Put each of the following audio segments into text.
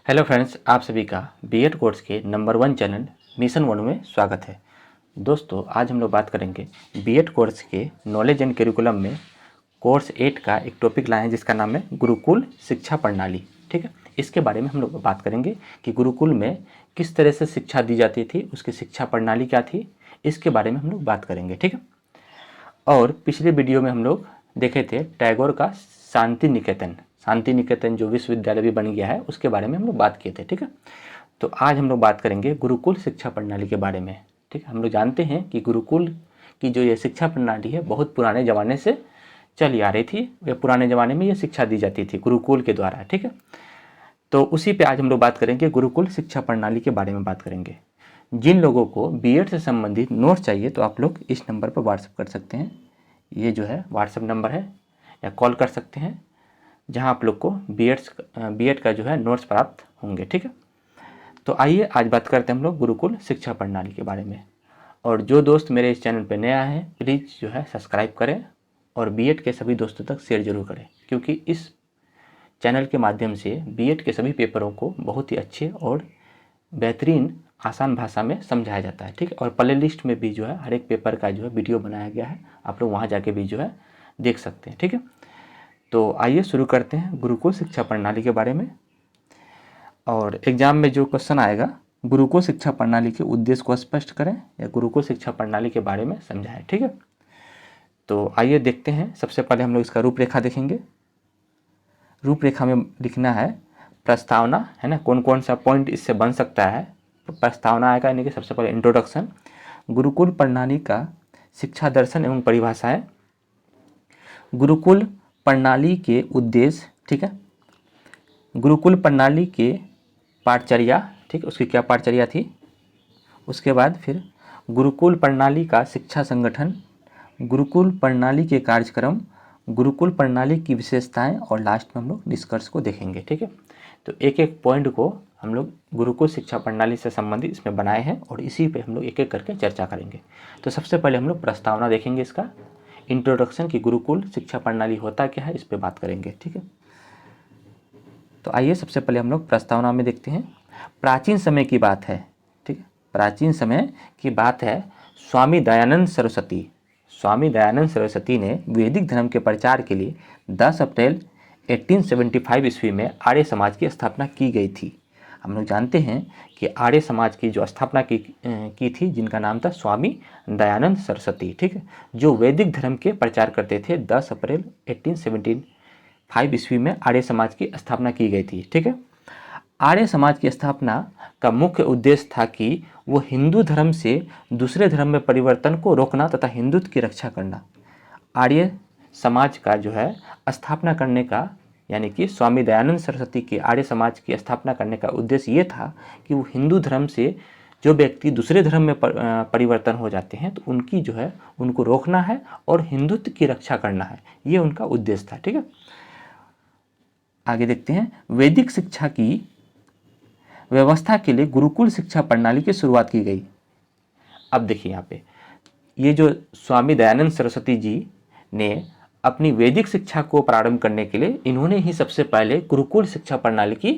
Hello friends, आप सभी का बीएड कोर्स के नंबर 1 चैनल मिशन 1 में स्वागत है। दोस्तों, आज हम लोग बात करेंगे बीएड कोर्स के नॉलेज एंड करिकुलम में कोर्स 8 का एक टॉपिक लाए हैं जिसका नाम है गुरुकुल शिक्षा प्रणाली। ठीक है, इसके बारे में हम लोग बात करेंगे कि गुरुकुल में किस तरह से शिक्षा दी जाती थी, उसकी शिक्षा प्रणाली क्या थी, इसके बारे में हम लोग बात करेंगे। ठीक है, और पिछले वीडियो में हम लोग देखे थे टैगोर का शांति निकेतन जो विश्वविद्यालय भी बन गया है उसके बारे में हम लोग बात किए थे। ठीक है, तो आज हम लोग बात करेंगे गुरुकुल शिक्षा प्रणाली के बारे में। ठीक है, हम लोग जानते हैं कि गुरुकुल की जो ये शिक्षा प्रणाली है बहुत पुराने ज़माने से चली आ रही थी। या पुराने ज़माने में ये शिक्षा दी जाती थी गुरुकुल के द्वारा। ठीक है, तो उसी पे आज हम लोग बात करेंगे, गुरुकुल शिक्षा प्रणाली के बारे में बात करेंगे। जिन लोगों को बीएड से संबंधित नोट्स चाहिए तो आप लोग इस नंबर पर व्हाट्सएप कर सकते हैं। ये जो है व्हाट्सएप नंबर है, या कॉल कर सकते हैं, जहां आप लोग को बीएड का जो है नोट्स प्राप्त होंगे। ठीक है, तो आइए आज बात करते हैं हम लोग गुरुकुल शिक्षा प्रणाली के बारे में। और जो दोस्त मेरे इस चैनल पर नया है प्लीज़ जो है सब्सक्राइब करें और बीएड के सभी दोस्तों तक शेयर जरूर करें, क्योंकि इस चैनल के माध्यम से बीएड के सभी पेपरों को बहुत ही अच्छे और बेहतरीन आसान भाषा में समझाया जाता है। ठीक है, और प्ले लिस्ट में भी जो है हर एक पेपर का जो है वीडियो बनाया गया है, आप लोग वहाँ जाके भी जो है देख सकते हैं। ठीक है, तो आइए शुरू करते हैं गुरुकुल शिक्षा प्रणाली के बारे में। और एग्जाम में जो क्वेश्चन आएगा, गुरुकुल शिक्षा प्रणाली के उद्देश्य को स्पष्ट करें या गुरुकुल शिक्षा प्रणाली के बारे में समझाएं। ठीक है, तो आइए देखते हैं। सबसे पहले हम लोग इसका रूपरेखा देखेंगे। रूपरेखा में लिखना है प्रस्तावना, है ना, कौन कौन सा पॉइंट इससे बन सकता है। तो प्रस्तावना आएगा, यानी कि सबसे पहले इंट्रोडक्शन, गुरुकुल प्रणाली का शिक्षा दर्शन एवं परिभाषाएं, गुरुकुल प्रणाली के उद्देश्य, ठीक है, गुरुकुल प्रणाली के पाठचर्या, ठीक है, उसकी क्या पाठचर्या थी, उसके बाद फिर गुरुकुल प्रणाली का शिक्षा संगठन, गुरुकुल प्रणाली के कार्यक्रम, गुरुकुल प्रणाली की विशेषताएं, और लास्ट में हम लोग निष्कर्ष को देखेंगे। ठीक है, तो एक एक पॉइंट को हम लोग गुरुकुल शिक्षा प्रणाली से संबंधित इसमें बनाए हैं और इसी पे हम लोग एक एक करके चर्चा करेंगे। तो सबसे पहले हम लोग प्रस्तावना देखेंगे, इसका इंट्रोडक्शन की गुरुकुल शिक्षा प्रणाली होता क्या है, इस पर बात करेंगे। ठीक है, तो आइए सबसे पहले हम लोग प्रस्तावना में देखते हैं। प्राचीन समय की बात है, ठीक है, प्राचीन समय की बात है। स्वामी दयानंद सरस्वती ने वैदिक धर्म के प्रचार के लिए 10 अप्रैल 1875 ईस्वी में आर्य समाज की स्थापना की गई थी। हम लोग जानते हैं कि आर्य समाज की जो स्थापना की थी, जिनका नाम था स्वामी दयानंद सरस्वती, ठीक है, जो वैदिक धर्म के प्रचार करते थे। 10 अप्रैल 1875 ईस्वी में आर्य समाज की स्थापना की गई थी। ठीक है, आर्य समाज की स्थापना का मुख्य उद्देश्य था कि वो हिंदू धर्म से दूसरे धर्म में परिवर्तन को रोकना तथा हिंदुत्व की रक्षा करना। आर्य समाज का जो है स्थापना करने का, यानी कि स्वामी दयानंद सरस्वती के आर्य समाज की स्थापना करने का उद्देश्य ये था कि वो हिंदू धर्म से जो व्यक्ति दूसरे धर्म में परिवर्तन हो जाते हैं तो उनकी जो है उनको रोकना है और हिंदुत्व की रक्षा करना है, ये उनका उद्देश्य था। ठीक है, आगे देखते हैं। वैदिक शिक्षा की व्यवस्था के लिए गुरुकुल शिक्षा प्रणाली की शुरुआत की गई। अब देखिए यहाँ पे ये जो स्वामी दयानंद सरस्वती जी ने अपनी वैदिक शिक्षा को प्रारंभ करने के लिए इन्होंने ही सबसे पहले गुरुकुल शिक्षा प्रणाली की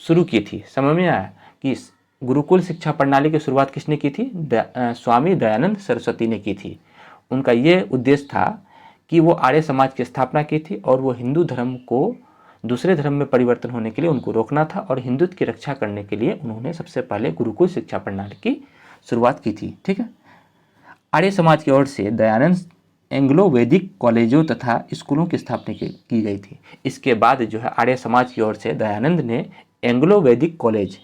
शुरू की थी। समझ में आया कि गुरुकुल शिक्षा प्रणाली की शुरुआत किसने की थी? स्वामी दयानंद सरस्वती ने की थी। उनका ये उद्देश्य था कि वो आर्य समाज की स्थापना की थी और वो हिंदू धर्म को दूसरे धर्म में परिवर्तन होने के लिए उनको रोकना था और हिंदुत्व की रक्षा करने के लिए उन्होंने सबसे पहले गुरुकुल शिक्षा प्रणाली की शुरुआत की थी। ठीक है, आर्य समाज की ओर से दयानंद एंग्लो वैदिक कॉलेजों तथा स्कूलों की स्थापना की गई थी। इसके बाद जो है आर्य समाज की ओर से दयानंद ने एंग्लो वैदिक कॉलेज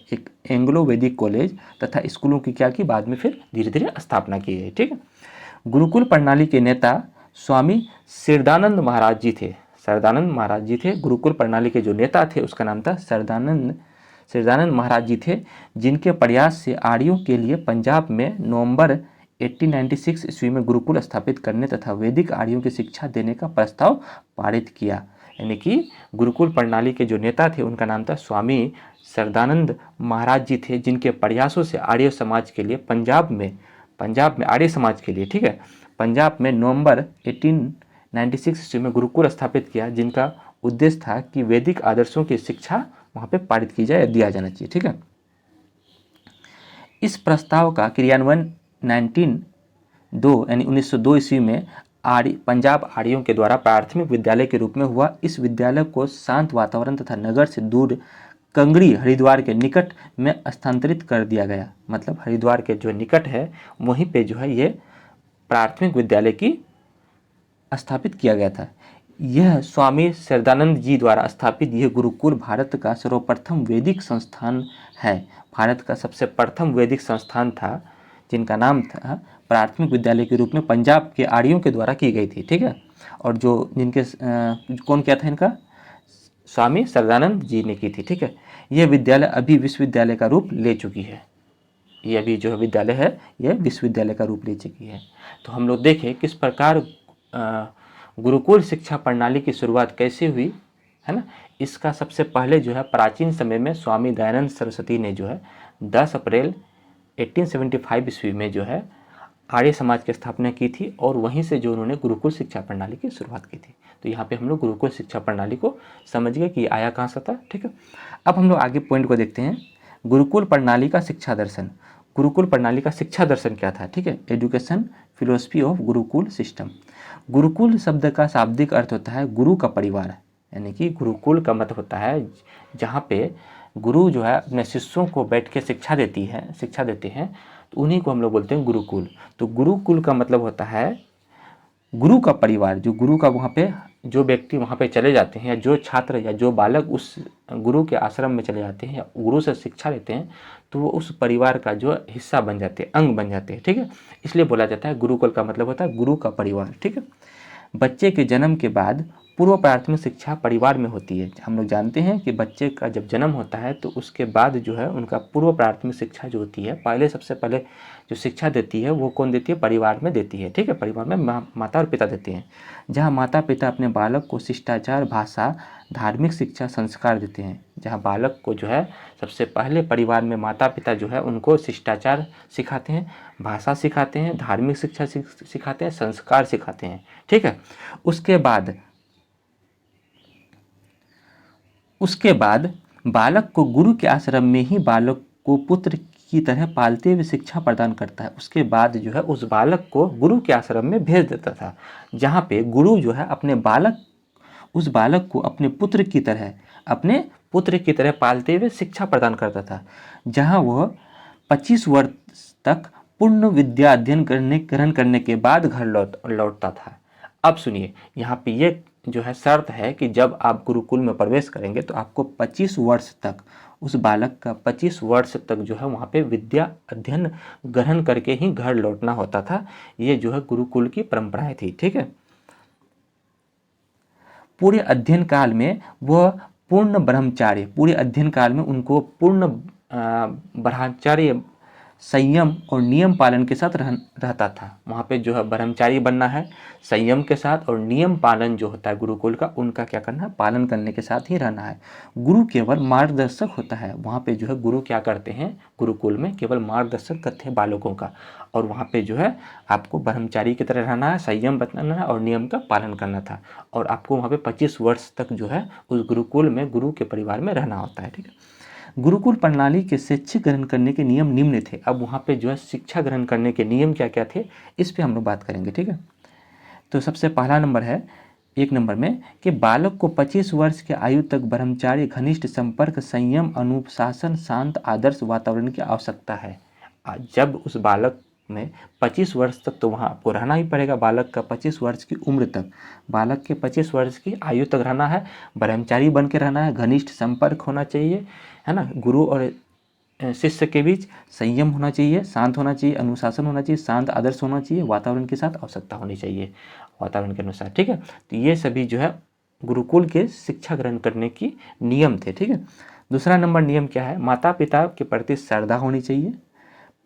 तथा स्कूलों की क्या की, बाद में फिर धीरे धीरे स्थापना की गई। ठीक है, गुरुकुल प्रणाली के नेता स्वामी श्रद्धानंद महाराज जी थे। गुरुकुल प्रणाली के जो नेता थे उसका नाम था श्रद्धानंद महाराज जी थे, जिनके प्रयास से आर्यों के लिए पंजाब में नवंबर 1896 ईस्वी में गुरुकुल स्थापित करने तथा वैदिक आर्यों की शिक्षा देने का प्रस्ताव पारित किया। यानी कि गुरुकुल प्रणाली के जो नेता थे उनका नाम था स्वामी श्रद्धानंद महाराज जी थे, जिनके प्रयासों से आर्य समाज के लिए पंजाब में आर्य समाज के लिए, ठीक है, पंजाब में नवंबर 1896 ईस्वी में गुरुकुल स्थापित किया, जिनका उद्देश्य था कि वैदिक आदर्शों की शिक्षा वहाँ पे पारित की जाए, दिया जाना चाहिए। ठीक है, इस प्रस्ताव का क्रियान्वयन 1902 ईस्वी में पंजाब आर्यों के द्वारा प्राथमिक विद्यालय के रूप में हुआ। इस विद्यालय को शांत वातावरण तथा नगर से दूर कंगड़ी हरिद्वार के निकट में स्थानांतरित कर दिया गया। मतलब हरिद्वार के जो निकट है वहीं पे जो है ये प्राथमिक विद्यालय की स्थापित किया गया था। यह स्वामी श्रद्धानंद जी द्वारा स्थापित यह गुरुकुल भारत का सर्वप्रथम वैदिक संस्थान है। भारत का सबसे प्रथम वैदिक संस्थान था, जिनका नाम था प्राथमिक विद्यालय के रूप में पंजाब के आर्यों के द्वारा की गई थी। ठीक है, और जो जिनके कौन क्या था इनका, स्वामी श्रद्धानंद जी ने की थी। ठीक है, यह विद्यालय अभी विश्वविद्यालय का रूप ले चुकी है। ये अभी जो विद्यालय है यह विश्वविद्यालय का रूप ले चुकी है। तो हम लोग देखें किस प्रकार गुरुकुल शिक्षा प्रणाली की शुरुआत कैसे हुई है ना। इसका सबसे पहले जो है प्राचीन समय में स्वामी दयानंद सरस्वती ने जो है 10 अप्रैल 1875 ईस्वी में जो है आर्य समाज की स्थापना की थी, और वहीं से जो उन्होंने गुरुकुल शिक्षा प्रणाली की शुरुआत की थी। तो यहाँ पे हम लोग गुरुकुल शिक्षा प्रणाली को समझ गए कि आया कहाँ से था। ठीक है, अब हम लोग आगे पॉइंट को देखते हैं, गुरुकुल प्रणाली का शिक्षा दर्शन। गुरुकुल प्रणाली का शिक्षा दर्शन क्या था। ठीक है, education philosophy of gurukul system. Gurukul शब्द का शाब्दिक अर्थ होता है गुरु का परिवार, यानी कि गुरुकुल का मतलब होता है जहाँ पे गुरु जो है अपने शिष्यों को बैठ के शिक्षा देते हैं, तो उन्हीं को हम लोग बोलते हैं गुरुकुल। तो गुरुकुल का मतलब होता है गुरु का परिवार, जो गुरु का वहाँ पे जो व्यक्ति वहाँ पे चले जाते हैं, या जो छात्र या जो बालक उस गुरु के आश्रम में चले जाते हैं या गुरु से शिक्षा लेते हैं, तो वो उस परिवार का जो हिस्सा बन जाते हैं, अंग बन जाते हैं। ठीक है, इसलिए बोला जाता है गुरुकुल का मतलब होता है गुरु का परिवार। ठीक है, बच्चे के जन्म के बाद पूर्व प्राथमिक शिक्षा परिवार में होती है। हम लोग जानते हैं कि बच्चे का जब जन्म होता है तो उसके बाद जो है उनका पूर्व प्राथमिक शिक्षा जो होती है, सबसे पहले जो शिक्षा देती है वो कौन देती है, परिवार में देती है। ठीक है, परिवार में माता और पिता देते हैं, जहाँ माता पिता अपने बालक को शिष्टाचार, भाषा, धार्मिक शिक्षा, संस्कार देते हैं। जहाँ बालक को जो है सबसे पहले परिवार में माता पिता जो है उनको शिष्टाचार सिखाते हैं, भाषा सिखाते हैं, धार्मिक शिक्षा सिखाते हैं, संस्कार सिखाते हैं। ठीक है, उसके बाद बालक को गुरु के आश्रम में ही बालक को पुत्र की तरह पालते हुए शिक्षा प्रदान करता है। उसके बाद जो है उस बालक को गुरु के आश्रम में भेज देता था, जहाँ पे गुरु जो है उस बालक को अपने पुत्र की तरह पालते हुए शिक्षा प्रदान करता था, जहाँ वह 25 वर्ष तक पूर्ण विद्या अध्ययन ग्रहण करने के बाद घर लौटता था। अब सुनिए, यहाँ पे ये जो है शर्त है कि जब आप गुरुकुल में प्रवेश करेंगे तो आपको 25 वर्ष तक, उस बालक का 25 वर्ष तक जो है वहाँ पे विद्या अध्ययन ग्रहण करके ही घर लौटना होता था। ये जो है गुरुकुल की परंपराएं थी। ठीक है, पूरे अध्ययन काल में उनको पूर्ण ब्रह्मचार्य, संयम और नियम पालन के साथ रहता था। वहाँ पे जो है ब्रह्मचारी बनना है, संयम के साथ, और नियम पालन जो होता है गुरुकुल का, उनका क्या करना है, पालन करने के साथ ही रहना है। गुरु केवल मार्गदर्शक होता है। वहाँ पे जो है गुरु क्या करते हैं, गुरुकुल में केवल मार्गदर्शक करते हैं बालकों का, और वहाँ पे जो है आपको ब्रह्मचारी की तरह रहना है, संयम बरतना है और नियम का पालन करना था, और आपको वहाँ पे 25 वर्ष तक जो है उस गुरुकुल में गुरु के परिवार में रहना होता है। ठीक है, गुरुकुल प्रणाली के शैक्षिक ग्रहण करने के नियम निम्न थे। अब वहाँ पे जो है शिक्षा ग्रहण करने के नियम क्या क्या थे, इस पे हम लोग बात करेंगे। ठीक है, तो सबसे पहला नंबर है 1 नंबर में कि बालक को 25 वर्ष की आयु तक ब्रह्मचार्य, घनिष्ठ संपर्क, संयम, अनुशासन, शांत आदर्श वातावरण की आवश्यकता है। जब उस बालक में 25 वर्ष तक तो वहाँ आपको रहना ही पड़ेगा। बालक का 25 वर्ष की उम्र तक, बालक के 25 वर्ष की आयु तक रहना है, ब्रह्मचारी बन के रहना है, घनिष्ठ संपर्क होना चाहिए, है ना, गुरु और शिष्य के बीच संयम होना चाहिए, शांत होना चाहिए, अनुशासन होना चाहिए, शांत आदर्श होना चाहिए, वातावरण के साथ आवश्यकता होनी चाहिए, वातावरण के अनुसार। ठीक है, तो ये सभी जो है गुरुकुल के शिक्षा ग्रहण करने की नियम थे। ठीक है, दूसरा नंबर नियम क्या है, माता पिता के प्रति श्रद्धा होनी चाहिए,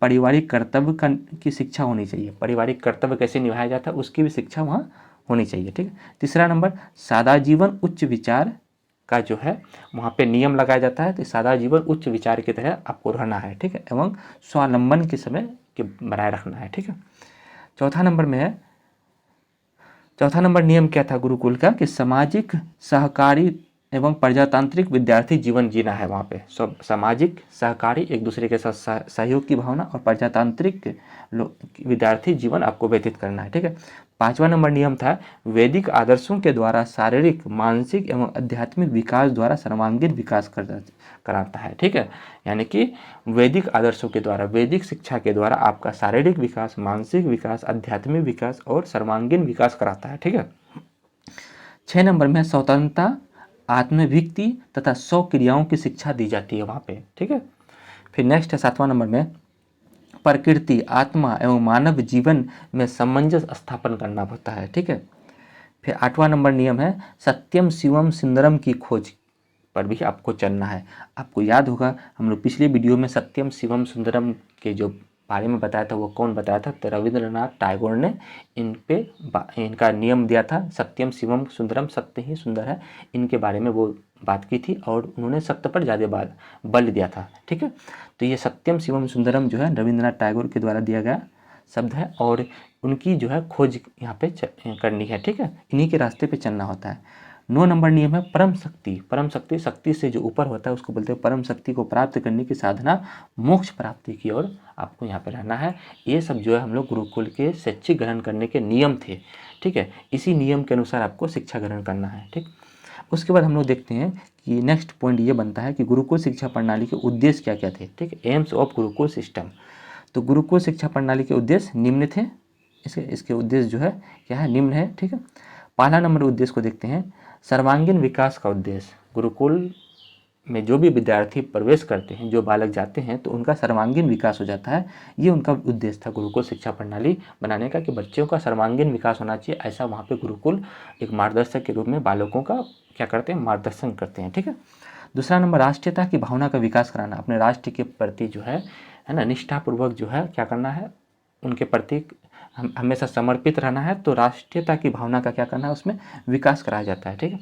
पारिवारिक कर्तव्य की शिक्षा होनी चाहिए, पारिवारिक कर्तव्य कैसे निभाया जाता है उसकी भी शिक्षा वहाँ होनी चाहिए। ठीक है, तीसरा नंबर सादा जीवन उच्च विचार का जो है वहाँ पे नियम लगाया जाता है। तो सादा जीवन उच्च विचार की तरह आपको रहना है। ठीक है, एवं स्वावलंबन के समय के बनाए रखना है। ठीक है, चौथा नंबर नियम क्या था गुरुकुल का कि सामाजिक सहकारी एवं प्रजातांत्रिक विद्यार्थी जीवन जीना है वहाँ पे। सब सामाजिक, सहकारी, एक दूसरे के साथ सहयोग की भावना और प्रजातांत्रिक विद्यार्थी जीवन आपको व्यतीत करना है। ठीक है। 5वां नंबर नियम था वैदिक आदर्शों के द्वारा शारीरिक, मानसिक एवं आध्यात्मिक विकास द्वारा सर्वांगीण विकास कराता है। ठीक है। यानी कि वैदिक आदर्शों के द्वारा, वैदिक शिक्षा के द्वारा आपका शारीरिक विकास, मानसिक विकास, आध्यात्मिक विकास और सर्वांगीण विकास कराता है। ठीक है। 6 नंबर में स्वतंत्रता, आत्मभिव्यक्ति तथा 100 क्रियाओं की शिक्षा दी जाती है वहाँ पे। ठीक है। फिर नेक्स्ट है 7वां नंबर में प्रकृति, आत्मा एवं मानव जीवन में सामंजस्य स्थापन करना होता है। ठीक है। फिर 8वां नंबर नियम है सत्यम शिवम सुंदरम की खोज पर भी आपको चलना है। आपको याद होगा हम लोग पिछले वीडियो में सत्यम शिवम सुंदरम के जो बारे में बताया था वो कौन बताया था, तो रविंद्रनाथ टैगोर ने इनका नियम दिया था, सत्यम शिवम सुंदरम, सत्य ही सुंदर है, इनके बारे में वो बात की थी और उन्होंने सत्य पर ज़्यादा बल दिया था। ठीक है। तो ये सत्यम शिवम सुंदरम जो है रविंद्रनाथ टैगोर के द्वारा दिया गया शब्द है और उनकी जो है खोज यहाँ पे करनी है। ठीक है। इन्हीं के रास्ते पे चलना होता है। 9 नंबर नियम है परम शक्ति। परम शक्ति, शक्ति से जो ऊपर होता है उसको बोलते हैं परम शक्ति को प्राप्त करने की साधना मोक्ष प्राप्ति की ओर आपको यहाँ पे रहना है। ये सब जो है हम लोग गुरुकुल के शैक्षिक ग्रहण करने के नियम थे। ठीक है। इसी नियम के अनुसार आपको शिक्षा ग्रहण करना है। ठीक। उसके बाद हम लोग देखते हैं कि नेक्स्ट पॉइंट ये बनता है कि गुरुकुल शिक्षा प्रणाली के उद्देश्य क्या क्या थे। ठीक है। AIIMS of gurukul system. तो गुरुकुल शिक्षा प्रणाली के उद्देश्य निम्न थे। इसके उद्देश्य जो है क्या है, निम्न है। ठीक है। पहला नंबर उद्देश्य को देखते हैं, सर्वांगीण विकास का उद्देश्य। गुरुकुल में जो भी विद्यार्थी प्रवेश करते हैं, जो बालक जाते हैं, तो उनका सर्वांगीण विकास हो जाता है। ये उनका उद्देश्य था गुरुकुल शिक्षा प्रणाली बनाने का, कि बच्चों का सर्वांगीण विकास होना चाहिए। ऐसा वहाँ पे गुरुकुल एक मार्गदर्शक के रूप में बालकों का क्या करते हैं, मार्गदर्शन करते हैं। ठीक है। दूसरा नंबर राष्ट्रीयता की भावना का विकास कराना। अपने राष्ट्र के प्रति जो है ना, निष्ठापूर्वक जो है क्या करना है, उनके प्रति हम हमेशा समर्पित रहना है। तो राष्ट्रीयता की भावना का क्या करना है, उसमें विकास कराया जाता है। ठीक है।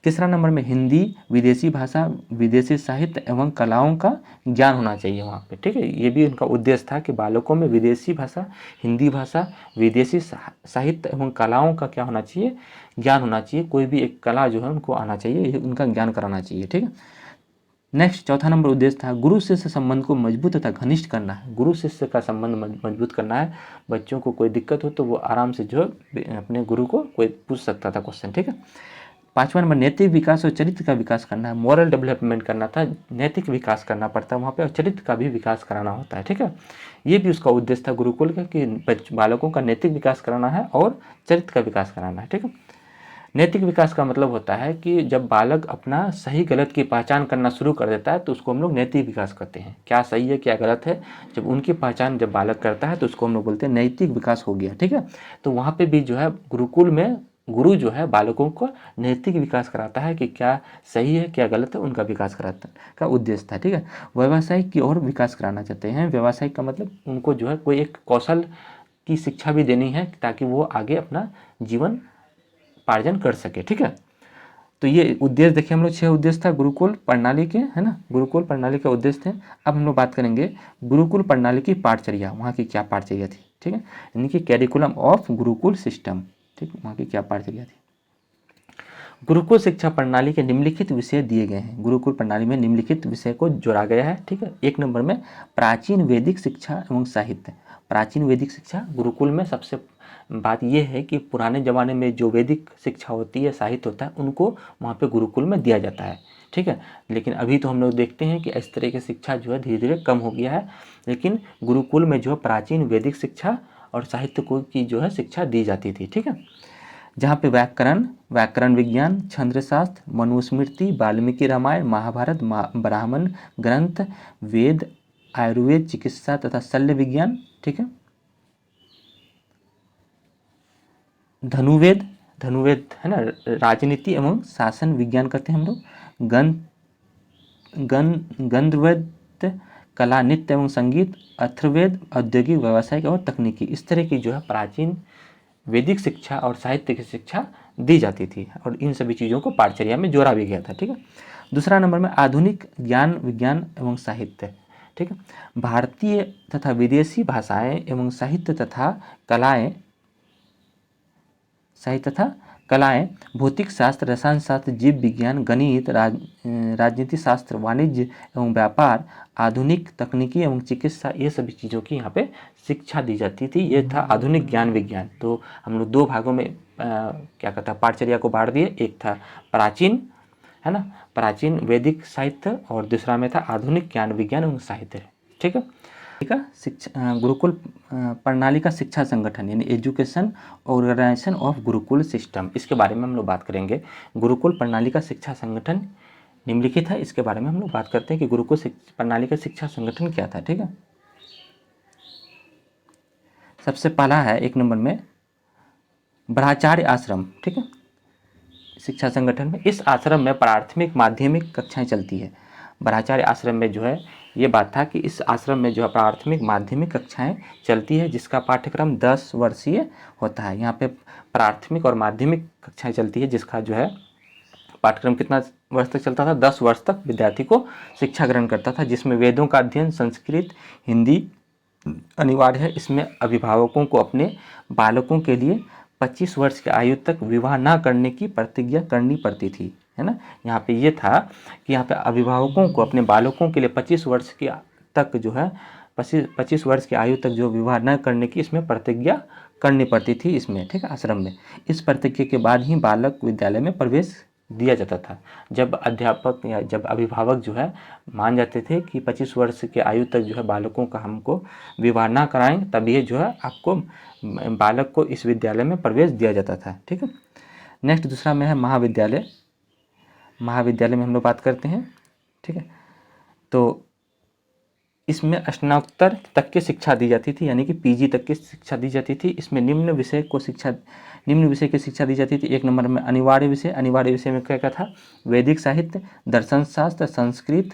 तीसरा नंबर में हिंदी, विदेशी भाषा, विदेशी साहित्य एवं कलाओं का ज्ञान होना चाहिए वहाँ पे। ठीक है। ये भी उनका उद्देश्य था कि बालकों में विदेशी भाषा, हिंदी भाषा, विदेशी साहित्य एवं कलाओं का क्या होना चाहिए, ज्ञान होना चाहिए। कोई भी एक कला जो है उनको आना चाहिए, ये उनका ज्ञान कराना चाहिए। ठीक है। नेक्स्ट चौथा नंबर उद्देश्य था गुरु शिष्य संबंध को मजबूत तथा घनिष्ठ करना है। गुरु शिष्य का संबंध मजबूत करना है। बच्चों को कोई दिक्कत हो तो वो आराम से जो अपने गुरु को कोई पूछ सकता था क्वेश्चन। ठीक है। 5वां नंबर नैतिक विकास और चरित्र का विकास करना है। मॉरल डेवलपमेंट करना था, नैतिक विकास करना पड़ता है वहाँ पे, और चरित्र का भी विकास कराना होता है। ठीक है। ये भी उसका उद्देश्य था गुरुकुल का, कि बालकों का नैतिक विकास कराना है और चरित्र का विकास कराना है। ठीक है। नैतिक विकास का मतलब होता है कि जब बालक अपना सही गलत की पहचान करना शुरू कर देता है तो उसको हम लोग नैतिक विकास करते हैं। क्या सही है क्या गलत है, जब उनकी पहचान जब बालक करता है तो उसको हम लोग बोलते हैं नैतिक विकास हो गया। ठीक है। तो वहाँ पे भी जो है गुरुकुल में गुरु जो है बालकों को नैतिक विकास कराता है कि क्या सही है क्या गलत है, उनका विकास कराता का उद्देश्य था। ठीक है। व्यावसायिक की ओर विकास कराना चाहते हैं। व्यावसायिक का मतलब उनको जो है कोई एक कौशल की शिक्षा भी देनी है ताकि वो आगे अपना जीवन पार्जन कर सके। ठीक है। तो ये उद्देश्य देखिए हम लोग 6 उद्देश्य था गुरुकुल प्रणाली के, है ना, गुरुकुल प्रणाली के उद्देश्य थे। अब हम लोग बात करेंगे गुरुकुल प्रणाली की पाठचर्या, वहाँ की क्या पाठचर्या थी। ठीक है। यानी कि कैरिकुलम ऑफ गुरुकुल सिस्टम। ठीक, वहाँ की क्या पाठचर्या थी। गुरुकुल शिक्षा प्रणाली के निम्नलिखित विषय दिए गए हैं। गुरुकुल प्रणाली में निम्नलिखित विषय को जोड़ा गया है। ठीक है। 1 नंबर में प्राचीन वैदिक शिक्षा एवं साहित्य। प्राचीन वैदिक शिक्षा गुरुकुल में सबसे बात यह है कि पुराने ज़माने में जो वैदिक शिक्षा होती है, साहित्य होता है, उनको वहाँ पे गुरुकुल में दिया जाता है। ठीक है। लेकिन अभी तो हम लोग देखते हैं कि इस तरह की शिक्षा जो है धीरे धीरे कम हो गया है, लेकिन गुरुकुल में जो है प्राचीन वैदिक शिक्षा और साहित्य को की जो है शिक्षा दी जाती थी। ठीक है। जहाँ पे व्याकरण विज्ञान, छंदशास्त्र, मनुस्मृति, वाल्मीकि रामायण, महाभारत, ब्राह्मण ग्रंथ, वेद, आयुर्वेद, चिकित्सा तथा शल्य विज्ञान। ठीक है। धनुवेद है ना, राजनीति एवं शासन विज्ञान करते हैं हम लोग। गंधर्वेद, कला, नृत्य एवं संगीत। अथर्ववेद, औद्योगिक, व्यावसायिक और तकनीकी। इस तरह की जो है प्राचीन वैदिक शिक्षा और साहित्य की शिक्षा दी जाती थी और इन सभी चीज़ों को पाठचर्या में जोड़ा भी गया था। ठीक है। दूसरा नंबर में आधुनिक ज्ञान विज्ञान एवं साहित्य। ठीक है। भारतीय तथा विदेशी भाषाएं एवं साहित्य तथा कलाएं भौतिक शास्त्र, रसायन शास्त्र, जीव विज्ञान, गणित, राजनीति शास्त्र, वाणिज्य एवं व्यापार, आधुनिक तकनीकी एवं चिकित्सा, ये सभी चीज़ों की यहाँ पे शिक्षा दी जाती थी। ये था आधुनिक ज्ञान विज्ञान। तो हम लोग दो भागों में क्या कहता है पाठचर्या को बांट दिए। एक था प्राचीन, है ना, प्राचीन वैदिक साहित्य, और दूसरा में था आधुनिक ज्ञान विज्ञान एवं साहित्य। ठीक है। शिक्षा गुरुकुल प्रणाली का शिक्षा संगठन यानी education organisation of gurukul system, इसके बारे में हम लोग बात करेंगे। गुरुकुल प्रणाली का शिक्षा संगठन निम्नलिखित है, इसके बारे में हम लोग बात करते हैं कि गुरुकुल प्रणाली का शिक्षा संगठन क्या था। ठीक है। सबसे पहला है 1 नंबर में ब्रह्मचार्य आश्रम। ठीक है। शिक्षा संगठन में इस आश्रम में प्राथमिक माध्यमिक कक्षाएं चलती है। ब्रह्मचार्य आश्रम में जो है ये बात था कि इस आश्रम में जो है प्राथमिक माध्यमिक कक्षाएं चलती है, जिसका पाठ्यक्रम 10 वर्षीय होता है। यहाँ पे प्राथमिक और माध्यमिक कक्षाएं चलती है, जिसका जो है पाठ्यक्रम कितना वर्ष तक चलता था, 10 वर्ष तक विद्यार्थी को शिक्षा ग्रहण करता था, जिसमें वेदों का अध्ययन, संस्कृत, हिंदी अनिवार्य है। इसमें अभिभावकों को अपने बालकों के लिए 25 वर्ष की आयु तक विवाह न करने की प्रतिज्ञा करनी पड़ती थी, है ना। यहाँ पे ये था कि यहाँ पे अभिभावकों को अपने बालकों के लिए 25 वर्ष की तक जो है 25 वर्ष की आयु तक जो विवाह न करने की इसमें प्रतिज्ञा करनी पड़ती थी इसमें। ठीक है, आश्रम में। इस प्रतिज्ञा के बाद ही बालक विद्यालय में प्रवेश दिया जाता था। जब अध्यापक या जब अभिभावक जो है मान जाते थे कि 25 वर्ष की आयु तक जो है बालकों का हमको विवाह ना कराएं, तब ये जो है आपको बालक को इस विद्यालय में प्रवेश दिया जाता था। ठीक है। नेक्स्ट दूसरा में है महाविद्यालय। महाविद्यालय में हम लोग बात करते हैं। ठीक है। तो इसमें स्नातकोत्तर तक की शिक्षा दी जाती थी, यानी कि पीजी तक की शिक्षा दी जाती थी। इसमें निम्न विषय की शिक्षा दी जाती थी। 1 नंबर में अनिवार्य विषय में क्या क्या था, वैदिक साहित्य, दर्शन शास्त्र, संस्कृत,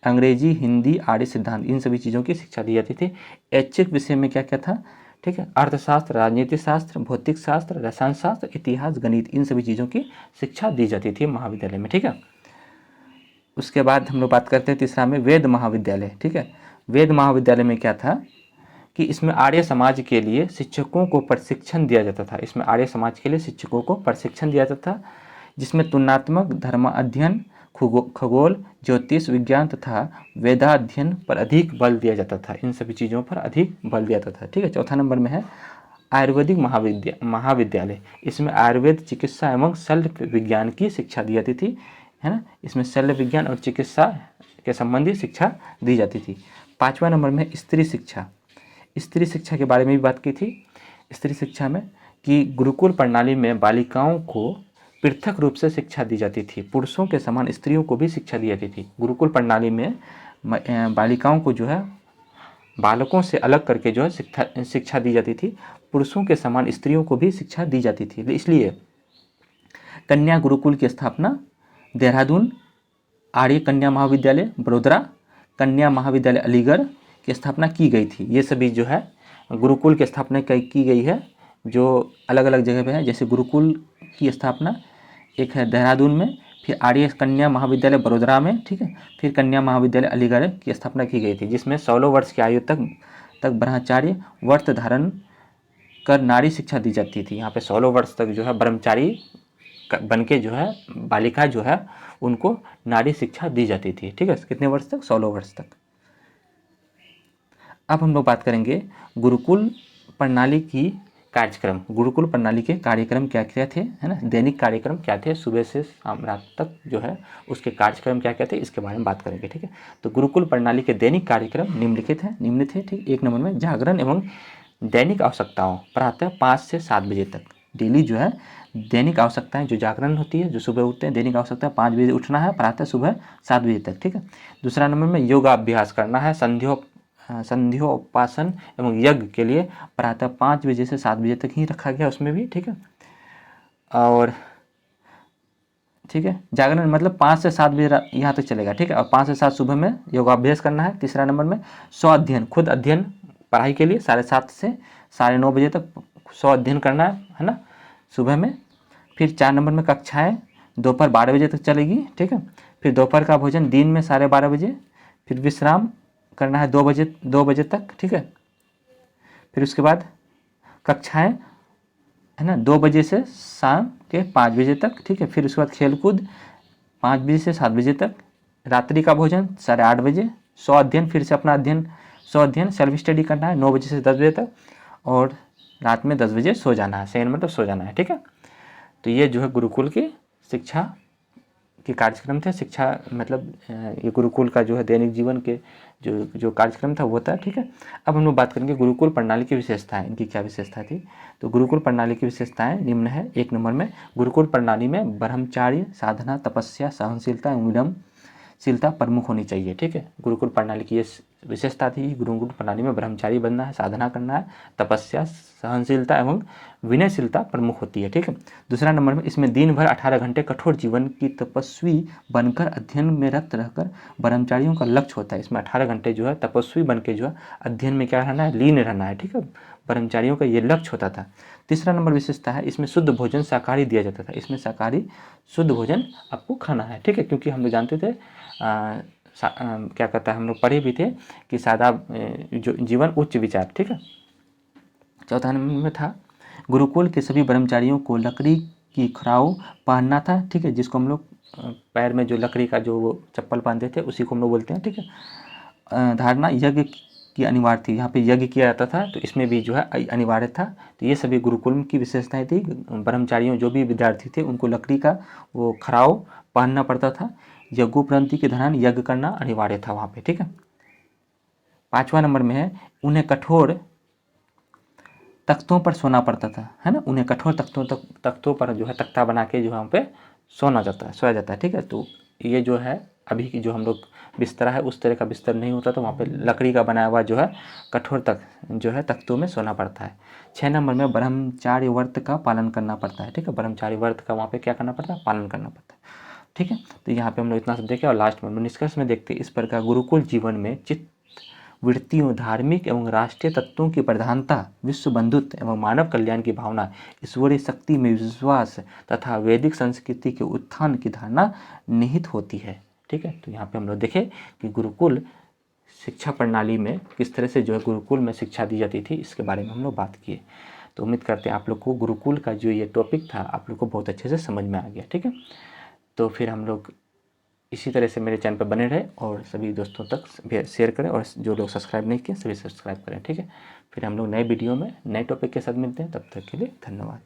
अंग्रेजी, हिंदी, आर्य सिद्धांत, इन सभी चीज़ों की शिक्षा दी जाती थी। ऐच्छिक विषय में क्या क्या था, ठीक है, अर्थशास्त्र, राजनीति शास्त्र, भौतिक शास्त्र, रसायन शास्त्र, इतिहास, गणित, इन सभी चीज़ों की शिक्षा दी जाती थी महाविद्यालय में। ठीक है। उसके बाद हम लोग बात करते हैं तीसरा में वेद महाविद्यालय। ठीक है। वेद महाविद्यालय में क्या था कि इसमें आर्य समाज के लिए शिक्षकों को प्रशिक्षण दिया जाता था। इसमें आर्य समाज के लिए शिक्षकों को प्रशिक्षण दिया जाता था, जिसमें तुलनात्मक धर्म अध्ययन, खगोल, ज्योतिष विज्ञान तथा वेदाध्ययन पर अधिक बल दिया जाता था। इन सभी चीज़ों पर अधिक बल दिया जाता था। ठीक है। चौथा नंबर में है आयुर्वेदिक महाविद्यालय। इसमें आयुर्वेद, चिकित्सा एवं शल्य विज्ञान की शिक्षा दी जाती थी, है ना। इसमें शल्य विज्ञान और चिकित्सा के संबंधी शिक्षा दी जाती थी। 5वां नंबर में स्त्री शिक्षा। स्त्री शिक्षा के बारे में भी बात की थी। स्त्री शिक्षा में कि गुरुकुल प्रणाली में बालिकाओं को पृथक रूप से शिक्षा दी जाती थी। पुरुषों के समान स्त्रियों को भी शिक्षा दी जाती थी। गुरुकुल प्रणाली में बालिकाओं को जो है बालकों से अलग करके जो है शिक्षा दी जाती थी। पुरुषों के समान स्त्रियों को भी शिक्षा दी जाती थी। इसलिए कन्या गुरुकुल की स्थापना देहरादून, आर्य कन्या महाविद्यालय बड़ोदरा, कन्या महाविद्यालय अलीगढ़ की स्थापना की गई थी। ये सभी जो है गुरुकुल की स्थापना की गई है, जो अलग अलग जगह पे है। जैसे गुरुकुल की स्थापना एक है देहरादून में, फिर आर्य कन्या महाविद्यालय बड़ोदरा में, ठीक है, फिर कन्या महाविद्यालय अलीगढ़ की स्थापना की गई थी, जिसमें 16 वर्ष की आयु तक ब्रह्मचारी व्रत धारण कर नारी शिक्षा दी जाती थी। यहाँ पे 16 वर्ष तक जो है ब्रह्मचारी बन के जो है बालिका जो है उनको नारी शिक्षा दी जाती थी। ठीक है। कितने वर्ष तक, 16 वर्ष तक। अब हम लोग बात करेंगे गुरुकुल प्रणाली की कार्यक्रम। गुरुकुल प्रणाली के कार्यक्रम क्या क्या थे, है ना, दैनिक कार्यक्रम क्या थे, सुबह से शाम रात तक जो है उसके कार्यक्रम क्या क्या थे, इसके बारे में बात करेंगे। ठीक है। तो गुरुकुल प्रणाली के दैनिक कार्यक्रम निम्न थे। ठीक। 1 नंबर में जागरण एवं दैनिक आवश्यकताओं, प्रातः 5 से 7 बजे तक। डेली जो है दैनिक आवश्यकताएं जो जागरण होती है, जो सुबह उठते हैं, दैनिक आवश्यकता 5 बजे उठना है, प्रातः सुबह 7 बजे तक। ठीक है। दूसरा नंबर में योगाभ्यास करना है। संध्योपासन एवं यज्ञ के लिए प्रातः 5 बजे से 7 बजे तक ही रखा गया उसमें भी। ठीक है। और ठीक है, जागरण मतलब 5 से 7 बजे यहाँ तक चलेगा। ठीक है। और 5 से 7 सुबह में योगाभ्यास करना है। तीसरा नंबर में स्व अध्ययन, खुद अध्ययन पढ़ाई के लिए 7:30 से 9:30 बजे तक स्व अध्ययन करना है ना, सुबह में। फिर 4 नंबर में कक्षाएं दोपहर 12 बजे तक चलेगी। ठीक है। फिर दोपहर का भोजन दिन में 12:30 बजे, फिर विश्राम करना है 2 बजे तक। ठीक है। फिर उसके बाद कक्षाएं, है ना, 2 बजे से शाम के 5 बजे तक, ठीक है। फिर उसके बाद खेलकूद 5 बजे से 7 बजे तक, रात्रि का भोजन 8:30 बजे, 100 अध्ययन, फिर से अपना अध्ययन 100 अध्ययन सेल्फ स्टडी करना है 9 बजे से 10 बजे तक, और रात में 10 बजे सो जाना है, शयन मतलब सो जाना है, ठीक है। तो ये जो है गुरुकुल की शिक्षा के कार्यक्रम थे। शिक्षा मतलब ये गुरुकुल का जो है दैनिक जीवन के जो कार्यक्रम था वो था, ठीक है। अब हम लोग बात करेंगे गुरुकुल प्रणाली की विशेषताएं, इनकी क्या विशेषता थी। तो गुरुकुल प्रणाली की विशेषताएं निम्न है। 1 नंबर में गुरुकुल प्रणाली में ब्रह्मचार्य, साधना, तपस्या, सहनशीलता एवं विनम्रशीलता प्रमुख होनी चाहिए, ठीक है। गुरुकुल प्रणाली की ये विशेषता थी। गुरुकुल प्रणाली में ब्रह्मचारी बनना है, साधना करना है, तपस्या, सहनशीलता एवं विनयशीलता प्रमुख होती है, ठीक है। दूसरा नंबर में इसमें दिन भर 18 घंटे कठोर जीवन की तपस्वी बनकर अध्ययन में रत रहकर ब्रह्मचारियों का लक्ष्य होता है। इसमें 18 घंटे जो है तपस्वी बन के जो है अध्ययन में क्या रहना है, लीन रहना है, ठीक है। ब्रह्मचारियों का ये लक्ष्य होता था। तीसरा नंबर विशेषता है इसमें शुद्ध भोजन शाकाहारी दिया जाता था। इसमें शाकाहारी शुद्ध भोजन आपको खाना है, ठीक है। क्योंकि हम लोग जानते थे क्या कहता है, हम लोग पढ़े भी थे कि सादा जो जीवन उच्च विचार, ठीक है। चौथा नंबर में था गुरुकुल के सभी ब्रह्मचारियों को लकड़ी की खराव पहनना था, ठीक है। जिसको हम लोग पैर में जो लकड़ी का जो वो चप्पल पहनते थे उसी को हम लोग बोलते हैं, ठीक है। धारणा यज्ञ की अनिवार्य थी। यहाँ पे यज्ञ किया जाता था तो इसमें भी जो है अनिवार्य था। तो ये सभी गुरुकुल की विशेषताएं थी। ब्रह्मचारियों जो भी विद्यार्थी थे उनको लकड़ी का वो खराव पहनना पड़ता था। यज्ञोपरंती के दौरान यज्ञ करना अनिवार्य था वहाँ पे, ठीक है। 5वां नंबर में है उन्हें कठोर तख्तों पर सोना पड़ता था, है ना। उन्हें कठोर तख्तों पर जो है तख्ता बना के जो है वहाँ पे सोया जाता है, ठीक है। तो ये जो है अभी की जो हम लोग बिस्तर है उस तरह का बिस्तर नहीं होता, तो वहाँ पे लकड़ी का बनाया हुआ जो है कठोर जो है तख्तों में सोना पड़ता है। 6 नंबर में ब्रह्मचार्य व्रत का पालन करना पड़ता है, ठीक है। ब्रह्मचार्य व्रत का वहाँ पे क्या करना पड़ता है, पालन करना पड़ता है, ठीक है। तो यहाँ पे हम लोग इतना सब देखें और लास्ट में निष्कर्ष में देखते हैं इस प्रकार गुरुकुल जीवन में चित्त वृत्तियों, धार्मिक एवं राष्ट्रीय तत्वों की प्रधानता, विश्व बंधुत्व एवं मानव कल्याण की भावना, ईश्वरीय शक्ति में विश्वास तथा वैदिक संस्कृति के उत्थान की धारणा निहित होती है, ठीक है। तो यहाँ पे हम लोग देखें कि गुरुकुल शिक्षा प्रणाली में किस तरह से जो है गुरुकुल में शिक्षा दी जाती थी, इसके बारे में हम लोग बात किए। तो उम्मीद करते हैं आप लोग को गुरुकुल का जो ये टॉपिक था आप लोग को बहुत अच्छे से समझ में आ गया, ठीक है। तो फिर हम लोग इसी तरह से मेरे चैनल पर बने रहे और सभी दोस्तों तक शेयर करें, और जो लोग सब्सक्राइब नहीं किए सभी सब्सक्राइब करें, ठीक है। फिर हम लोग नए वीडियो में नए टॉपिक के साथ मिलते हैं, तब तक के लिए धन्यवाद।